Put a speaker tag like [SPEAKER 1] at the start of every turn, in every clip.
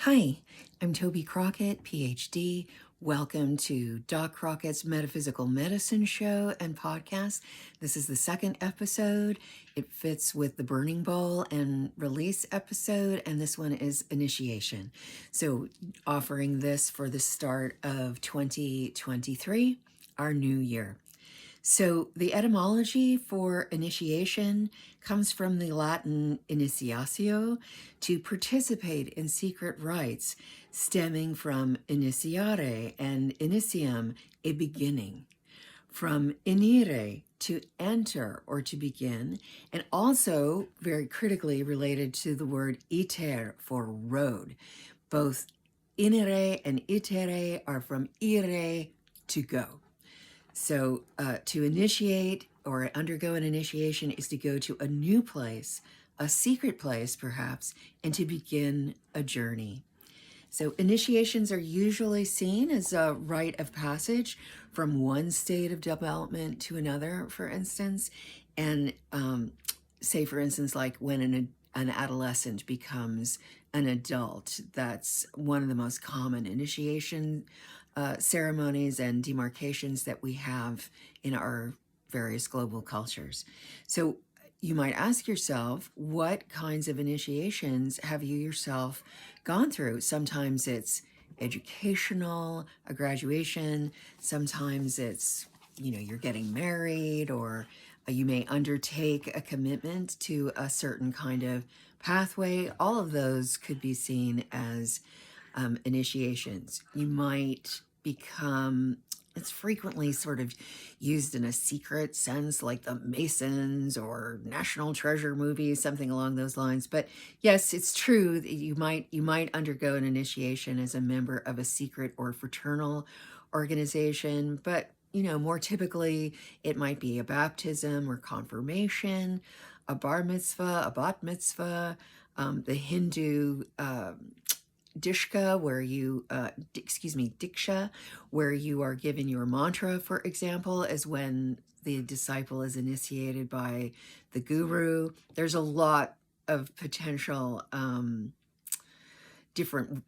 [SPEAKER 1] Hi, I'm Toby Crockett, PhD. Welcome to Doc Crockett's Metaphysical Medicine Show and podcast. This is the second episode. It fits with the Burning Bowl and release episode, and this one is initiation. So, offering this for the start of 2023, our new year. So, the etymology for initiation comes from the Latin initiatio, to participate in secret rites, stemming from initiare and initium, a beginning, from inire, to enter or to begin, and also very critically related to the word iter for road. Both inire and itere are from ire, to go. So to initiate or undergo an initiation is to go to a new place, a secret place perhaps, and to begin a journey. So initiations are usually seen as a rite of passage from one state of development to another, for instance. And say, for instance, like when an adolescent becomes an adult, that's one of the most common initiation ceremonies and demarcations that we have in our various global cultures. So you might ask yourself, what kinds of initiations have you yourself gone through? Sometimes it's educational, a graduation. Sometimes it's, you're getting married, or you may undertake a commitment to a certain kind of pathway. All of those could be seen as initiations. You might become, it's frequently sort of used in a secret sense, like the Masons or National Treasure movies, something along those lines. But yes, it's true that you might undergo an initiation as a member of a secret or fraternal organization. But more typically, it might be a baptism or confirmation, a bar mitzvah, a bat mitzvah, the Hindu Dishka, where you, Diksha, where you are given your mantra, for example, is when the disciple is initiated by the guru. There's a lot of potential different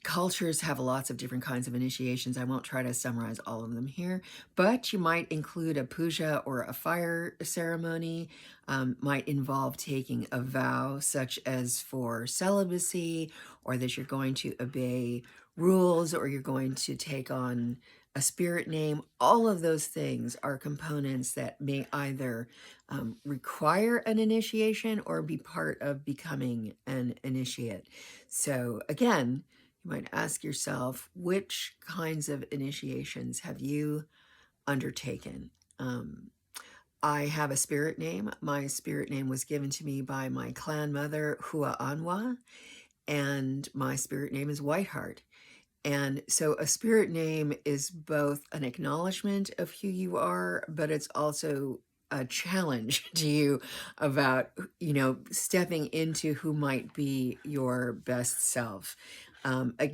[SPEAKER 1] cultures have lots of different kinds of initiations. I won't try to summarize all of them here, but you might include a puja or a fire ceremony, might involve taking a vow, such as for celibacy, or that you're going to obey rules, or you're going to take on a spirit name. All of those things are components that may either require an initiation or be part of becoming an initiate. So again, you might ask yourself, which kinds of initiations have you undertaken? I have a spirit name. My spirit name was given to me by my clan mother, Hua Anwa, and my spirit name is Whiteheart. And so a spirit name is both an acknowledgement of who you are, but it's also a challenge to you about, stepping into who might be your best self.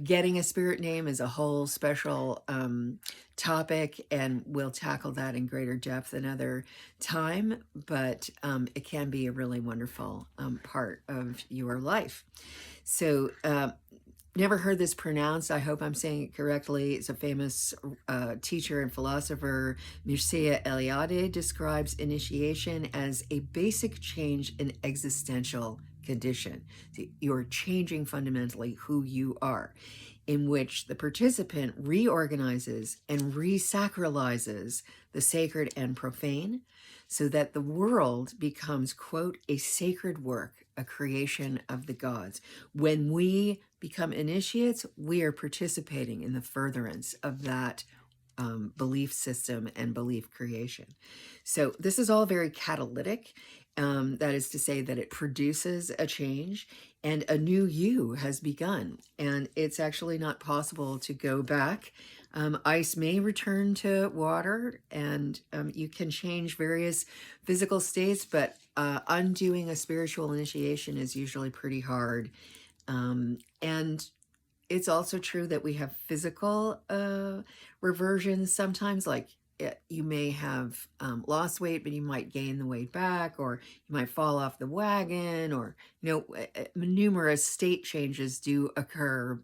[SPEAKER 1] Getting a spirit name is a whole special topic, and we'll tackle that in greater depth another time, but it can be a really wonderful part of your life. So never heard this pronounced. I hope I'm saying it correctly. It's a famous teacher and philosopher. Mircea Eliade describes initiation as a basic change in existential condition. So you're changing fundamentally who you are, in which the participant reorganizes and resacralizes the sacred and profane, so that the world becomes, quote, a sacred work, a creation of the gods. When we become initiates, we are participating in the furtherance of that belief system and belief creation. So this is all very catalytic. That is to say that it produces a change, and a new you has begun. And it's actually not possible to go back. Ice may return to water, and you can change various physical states, but undoing a spiritual initiation is usually pretty hard. And it's also true that we have physical reversions sometimes, like you may have lost weight, but you might gain the weight back, or you might fall off the wagon, or, numerous state changes do occur.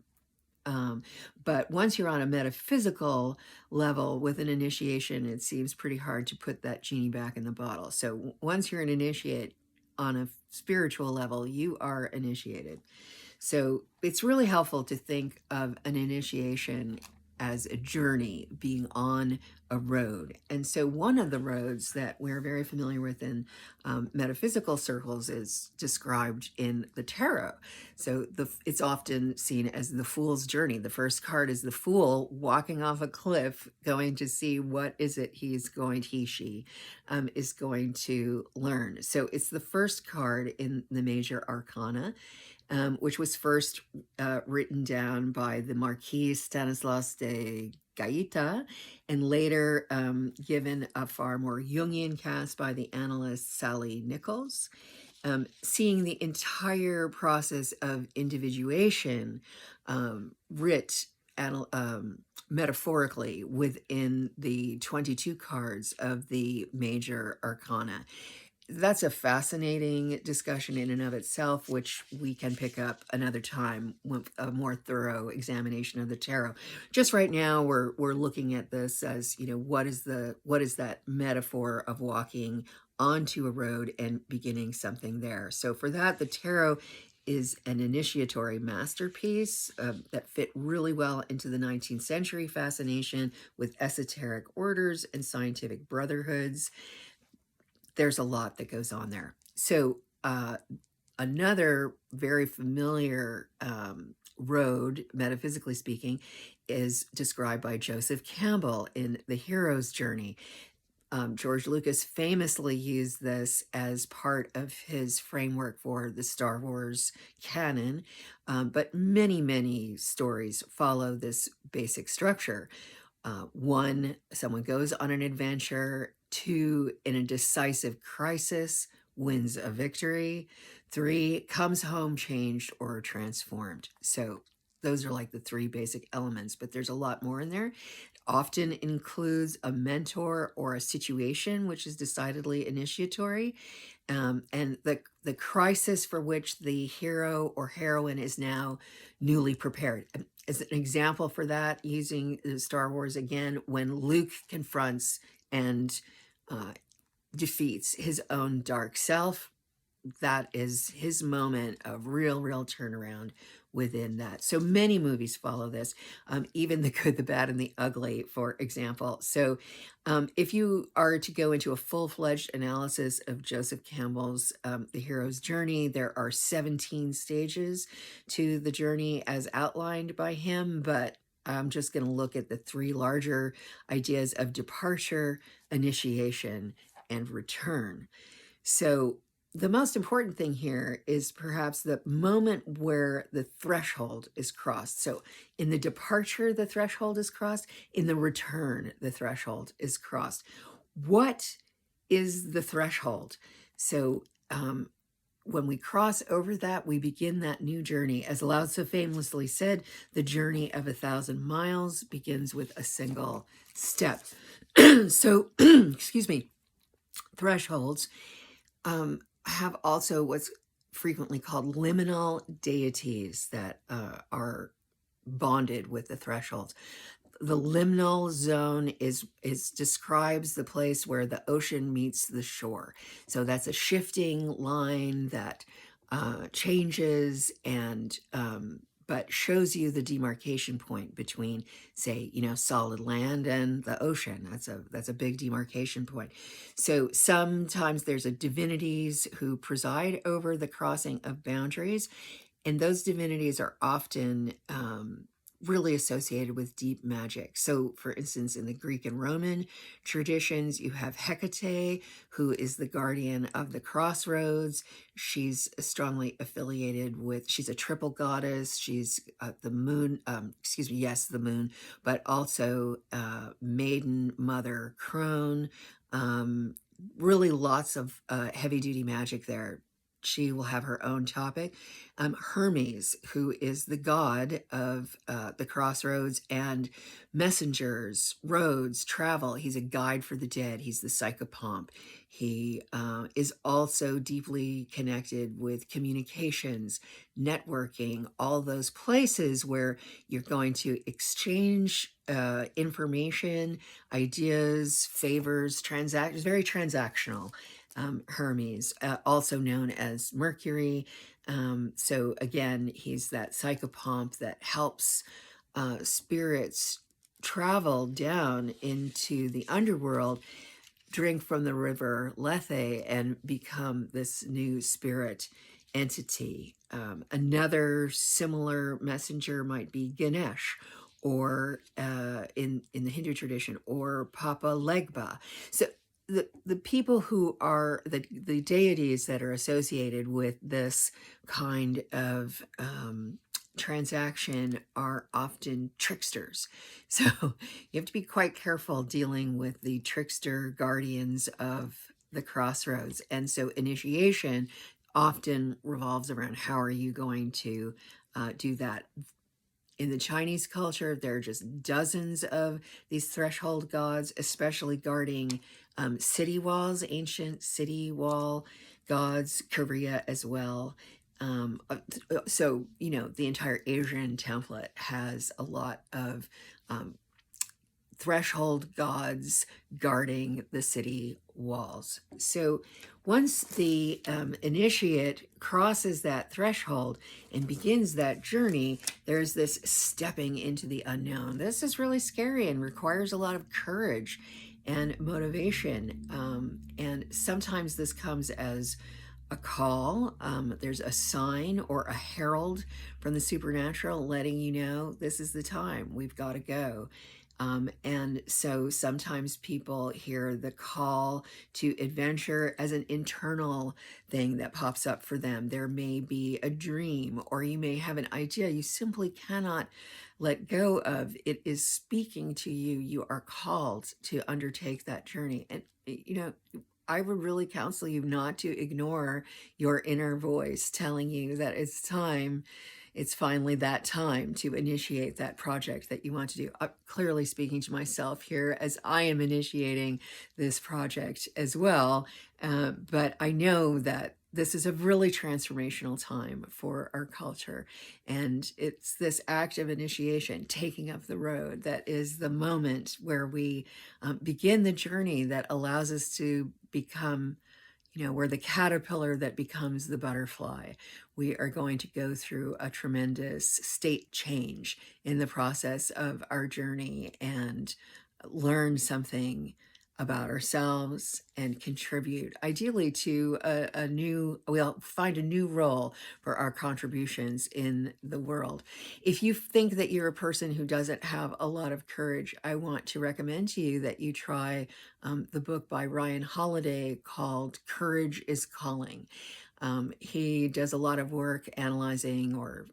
[SPEAKER 1] But once you're on a metaphysical level with an initiation, it seems pretty hard to put that genie back in the bottle. So once you're an initiate on a spiritual level, you are initiated. So it's really helpful to think of an initiation as a journey, being on a road. And so one of the roads that we're very familiar with in metaphysical circles is described in the tarot. So it's often seen as the fool's journey. The first card is the fool walking off a cliff, going to see what is it he, she is going to learn. So it's the first card in the major arcana, which was first written down by the Marquis Stanislas de Gaeta, and later given a far more Jungian cast by the analyst Sally Nichols. Seeing the entire process of individuation writ metaphorically within the 22 cards of the major arcana. That's a fascinating discussion in and of itself, which we can pick up another time with a more thorough examination of the tarot. Just right now, we're looking at this as, what is that metaphor of walking onto a road and beginning something there. So for that, the tarot is an initiatory masterpiece that fit really well into the 19th century fascination with esoteric orders and scientific brotherhoods. There's a lot that goes on there. So another very familiar road, metaphysically speaking, is described by Joseph Campbell in The Hero's Journey. George Lucas famously used this as part of his framework for the Star Wars canon, but many, many stories follow this basic structure. One, someone goes on an adventure. Two, in a decisive crisis, wins a victory. Three, comes home changed or transformed. So those are like the three basic elements, but there's a lot more in there. Often includes a mentor or a situation, which is decidedly initiatory, and the crisis for which the hero or heroine is now newly prepared. As an example for that, using Star Wars again, when Luke confronts and defeats his own dark self, that is his moment of real turnaround within that. So many movies follow this, even The Good, the Bad, and the Ugly, for example. So if you are to go into a full-fledged analysis of Joseph Campbell's The Hero's Journey, there are 17 stages to the journey as outlined by him, but I'm just going to look at the three larger ideas of departure, initiation, and return. So the most important thing here is perhaps the moment where the threshold is crossed. So in the departure, the threshold is crossed. In the return, the threshold is crossed. What is the threshold? So when we cross over that, we begin that new journey. As Lao Tzu famously said, the journey of 1,000 miles begins with a single step. So, excuse me, thresholds have also what's frequently called liminal deities that are bonded with the thresholds. The liminal zone is describes the place where the ocean meets the shore. So that's a shifting line that changes and but shows you the demarcation point between, say, solid land and the ocean. That's a big demarcation point. So sometimes there's divinities who preside over the crossing of boundaries, and those divinities are often really associated with deep magic. So, for instance, in the Greek and Roman traditions, you have Hecate, who is the guardian of the crossroads. She's strongly affiliated with, she's a triple goddess. She's the moon, the moon, but also maiden, mother, crone. Really lots of heavy duty magic there. she will have her own topic. Hermes, who is the god of the crossroads and messengers, roads, travel. He's a guide for the dead. He's the psychopomp. He is also deeply connected with communications, networking, all those places where you're going to exchange information, ideas, favors, transactions, very transactional. Hermes, also known as Mercury. So again, he's that psychopomp that helps spirits travel down into the underworld, drink from the river Lethe, and become this new spirit entity. Another similar messenger might be Ganesh, or in the Hindu tradition, or Papa Legba. So the people who are the deities that are associated with this kind of transaction are often tricksters. So you have to be quite careful dealing with the trickster guardians of the crossroads. And so initiation often revolves around how are you going to do that. In the Chinese culture, there are just dozens of these threshold gods, especially guarding city walls, ancient city wall gods, Korea as well. So, the entire Asian template has a lot of threshold gods guarding the city walls. So once the initiate crosses that threshold and begins that journey, there's this stepping into the unknown. This is really scary and requires a lot of courage and motivation. And sometimes this comes as a call. There's a sign or a herald from the supernatural letting you know this is the time, we've got to go. And so sometimes people hear the call to adventure as an internal thing that pops up for them. There may be a dream, or you may have an idea you simply cannot let go of. It is speaking to you. You are called to undertake that journey. And, I would really counsel you not to ignore your inner voice telling you that it's time. It's finally that time to initiate that project that you want to do. I'm clearly speaking to myself here as I am initiating this project as well. But I know that this is a really transformational time for our culture. And it's this act of initiation, taking up the road, that is the moment where we begin the journey that allows us to become, we're the caterpillar that becomes the butterfly. We are going to go through a tremendous state change in the process of our journey and learn something about ourselves and contribute ideally to we'll find a new role for our contributions in the world. If you think that you're a person who doesn't have a lot of courage, I want to recommend to you that you try the book by Ryan Holiday called Courage is Calling. He does a lot of work analyzing or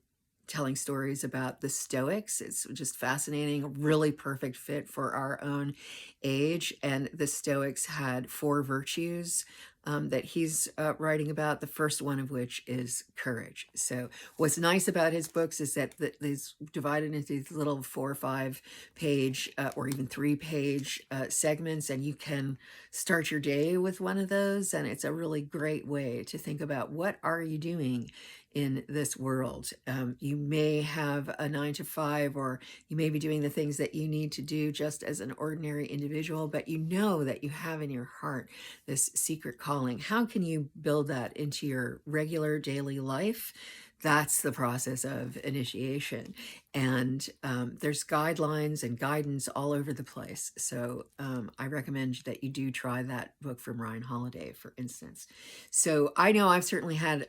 [SPEAKER 1] telling stories about the Stoics. It's just fascinating, a really perfect fit for our own age. And the Stoics had 4 virtues that he's writing about, the first one of which is courage. So what's nice about his books is that he's divided into these little 4 or 5 page or even 3 page segments, and you can start your day with one of those. And it's a really great way to think about, what are you doing in this world? You may have a 9 to 5, or you may be doing the things that you need to do just as an ordinary individual, but you know that you have in your heart this secret calling. How can you build that into your regular daily life? That's the process of initiation. And there's guidelines and guidance all over the place. So I recommend that you do try that book from Ryan Holiday, for instance. So I know I've certainly had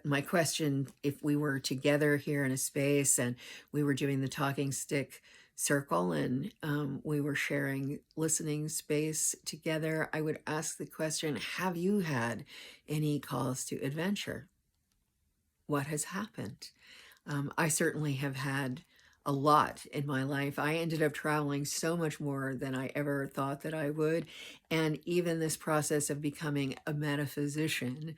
[SPEAKER 1] my question, if we were together here in a space and we were doing the talking stick circle and we were sharing listening space together, I would ask the question, have you had any calls to adventure? What has happened? I certainly have had a lot in my life. I ended up traveling so much more than I ever thought that I would. And even this process of becoming a metaphysician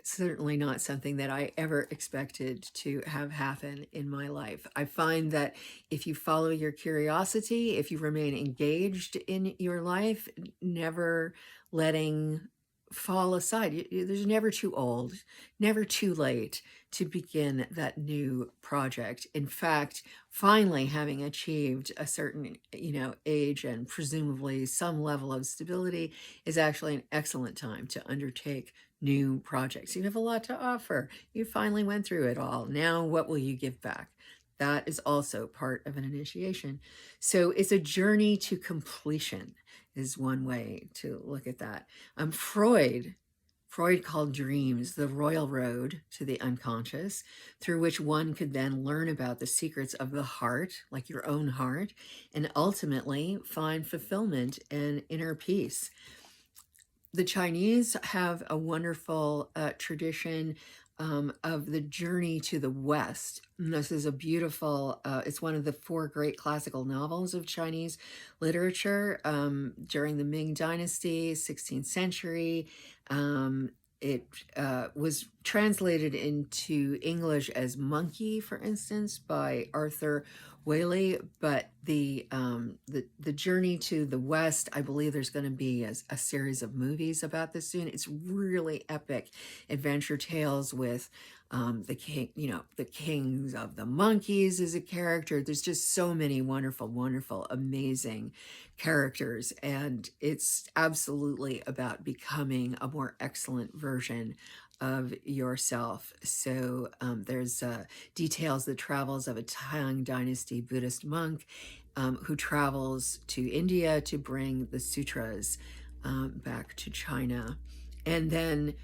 [SPEAKER 1] Certainly not something that I ever expected to have happen in my life. I find that if you follow your curiosity, if you remain engaged in your life, never letting fall aside, there's never too old, never too late to begin that new project. In fact, finally having achieved a certain, age and presumably some level of stability is actually an excellent time to undertake new projects. You have a lot to offer. You finally went through it all. Now, what will you give back? That is also part of an initiation. So it's a journey to completion, is one way to look at that. Freud called dreams the royal road to the unconscious, through which one could then learn about the secrets of the heart, like your own heart, and ultimately find fulfillment and inner peace. The Chinese have a wonderful tradition of the journey to the West. And this is a beautiful, it's one of the four great classical novels of Chinese literature during the Ming Dynasty, 16th century. It was translated into English as Monkey, for instance, by Arthur Waley, but the journey to the West, I believe there's going to be a series of movies about this soon. It's really epic adventure tales with the king, the kings of the monkeys as a character. There's just so many wonderful, amazing characters, and it's absolutely about becoming a more excellent version of yourself. So there's details the travels of a Tang Dynasty Buddhist monk who travels to India to bring the sutras back to China. And then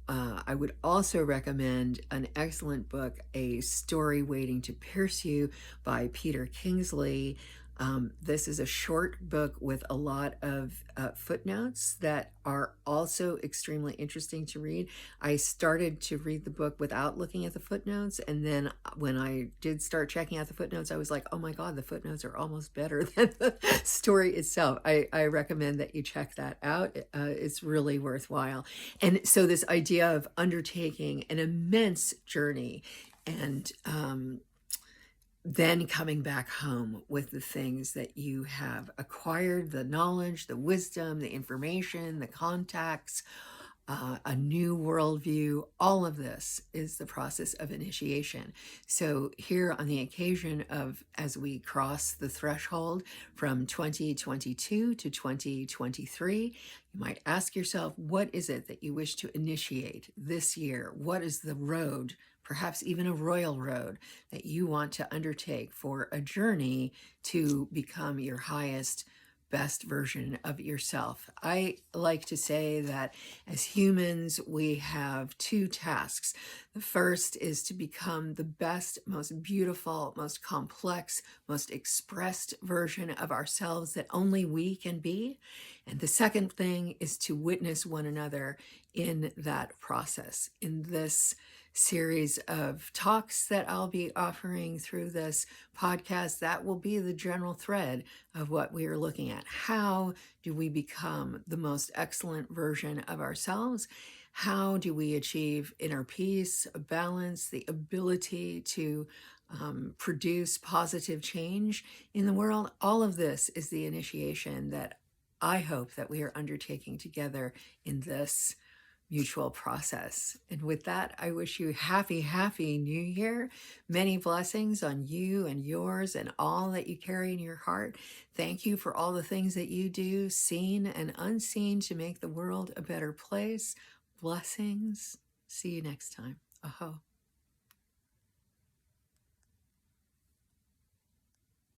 [SPEAKER 1] I would also recommend an excellent book, A Story Waiting to Pierce You by Peter Kingsley. This is a short book with a lot of footnotes that are also extremely interesting to read. I started to read the book without looking at the footnotes, and then when I did start checking out the footnotes, I was like, oh my God, the footnotes are almost better than the story itself. I recommend that you check that out. It's really worthwhile. And so this idea of undertaking an immense journey and then coming back home with the things that you have acquired, the knowledge, the wisdom, the information, the contacts, a new worldview. All of this is the process of initiation. So here on the occasion of, as we cross the threshold from 2022 to 2023, you might ask yourself, what is it that you wish to initiate this year? What is the road, perhaps even a royal road, that you want to undertake for a journey to become your highest, best version of yourself? I like to say that as humans, we have two tasks. The first is to become the best, most beautiful, most complex, most expressed version of ourselves that only we can be. And the second thing is to witness one another in that process. In this series of talks that I'll be offering through this podcast, that will be the general thread of what we are looking at. How do we become the most excellent version of ourselves? How do we achieve inner peace, balance, the ability to produce positive change in the world? All of this is the initiation that I hope that we are undertaking together in this mutual process. And with that, I wish you happy New Year. Many blessings on you and yours and all that you carry in your heart. Thank you for all the things that you do, seen and unseen, to make the world a better place. Blessings. See you next time. Aho.